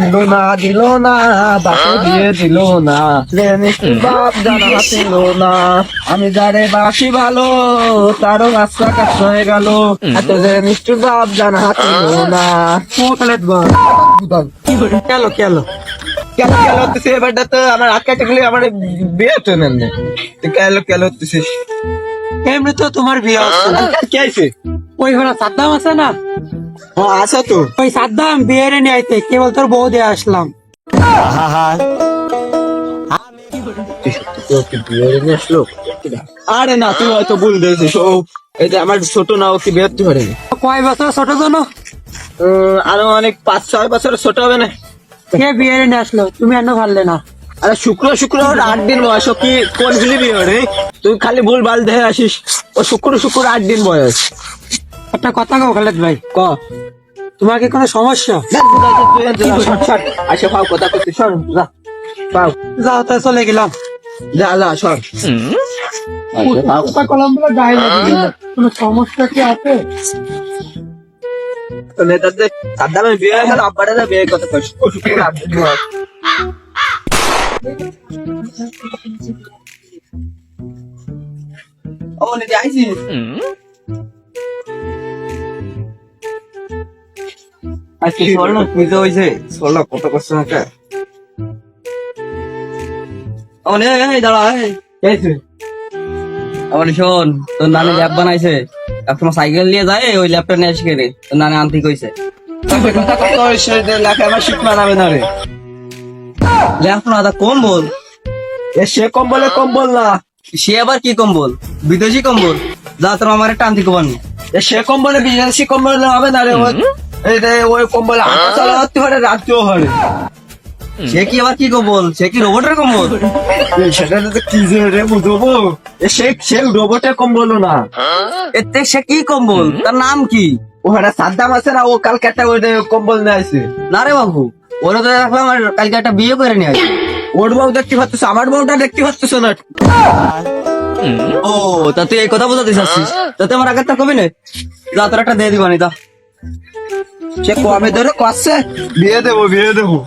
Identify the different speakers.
Speaker 1: দিল না দিল না বাপু দিয়ে দিল না মিষ্টির বাপ জানা ছিল না আমি যারে বাসি ভালো তারও রাস্তা কাজ হয়ে গেল এত যে মিষ্টির বাপ জানা ছিল না ও খালেদ ভাই কেলো কেলো কেলো কেলো হতেছে এবারটা তো আমার হাত কাটে গেলে আমার বিয়ে তো নেন কেলো কেলো হতেছিস
Speaker 2: এমনি তো তোমার বিয়ে হচ্ছে না।
Speaker 1: কে আইছে
Speaker 2: ওই ঘোড়া সাদ্দাম আছে না,
Speaker 1: ও আসো তো
Speaker 2: ওই সাদ্দাম বিয়ে রে নিয়ে আইতে কেবল তোর বউ দিয়ে আসলাম।
Speaker 1: আরে না তুই হয়তো ভুল দিয়েছিস ও এটা আমার ছোট না ও কি বেরোতে পারেনি
Speaker 2: কয় বছর ছোট জন্য
Speaker 1: আরো অনেক 5-6 বছর ছোট হবে না
Speaker 2: কে বিয়ে রে নিয়ে আসলো, তুমি এনে পারলে না।
Speaker 1: আরে শুক্র শুক্র ওর 8 দিন বয়স ও কি কোন গুলি বিয়ে রে তুই খালি ভুল ভাল দেখে আসিস ও শুক্র শুক্র 8 দিন বয়স
Speaker 2: একটা কথা কও খালেদ ভাই,
Speaker 1: ক
Speaker 2: তোমার কি কোনো সমস্যা?
Speaker 1: আসে পাও কথা করতে সর যা পাও
Speaker 2: যাও তাই চলে গেলাম।
Speaker 1: যা যা সর
Speaker 2: কথা কলম বলে গায়ে লাগে গেল। কোনো সমস্যা কি আছে?
Speaker 1: নেতাদের সাদ্দামের বিয়ে হয়ে গেল আব্বাটা বিয়ে কথা কয় শুক্র শুক্র 8 দিন বয়স ও নেতা আইছিস আজকে স্বর্ণ পুজো হয়েছে স্বর্ণ কত কষ্ট একটা
Speaker 3: অনে এই দাঁড়া এই
Speaker 1: কেছে
Speaker 3: আমার শোন তোর নানি ল্যাব বানাইছে তোমার সাইকেল নিয়ে যায় ওই ল্যাবটা নিয়ে আসে রে তোর নানি আনতে কইছে
Speaker 1: কথা কত হয়েছে লেখা আমার শীত মানাবে না রে
Speaker 3: ল্যাব না দা কম্বল
Speaker 1: এ সে কম্বলে কম্বল না
Speaker 3: সে আবার কি কম্বল বিদেশি কম্বল যা তোর আমার একটা আনতে কবার নি
Speaker 1: এ সে কম্বলে বিদেশি কম্বল হবে না রে এই রে ওই কম্বলে হাঁটা চলা করতে পারে রাখতেও পারে
Speaker 3: সে কি আবার কি কম্বল সে কি রোবটের কম্বল
Speaker 1: সেটা তো কি যে রে বুঝবো এ সে রোবটের কম্বল না
Speaker 3: এতে সে কি কম্বল তার নাম কি
Speaker 1: ওখানে সাদ্দাম আছে না ও কালকে একটা ওই কম্বল নিয়ে আসে
Speaker 3: না রে বাবু ওরা তো দেখলাম আর কালকে একটা বিয়ে করে নিয়ে আসে
Speaker 1: ওর বউ দেখতে পাচ্ছিস আমার বউটা দেখতে পাচ্ছিস না
Speaker 3: ও তা তুই এই কথা বোঝাতে চাচ্ছিস তাতে আমার আগের তা কবি না যা তোর একটা দিয়ে দিবানি তা
Speaker 1: সে কমে ধরে কষছে বিয়ে দেবো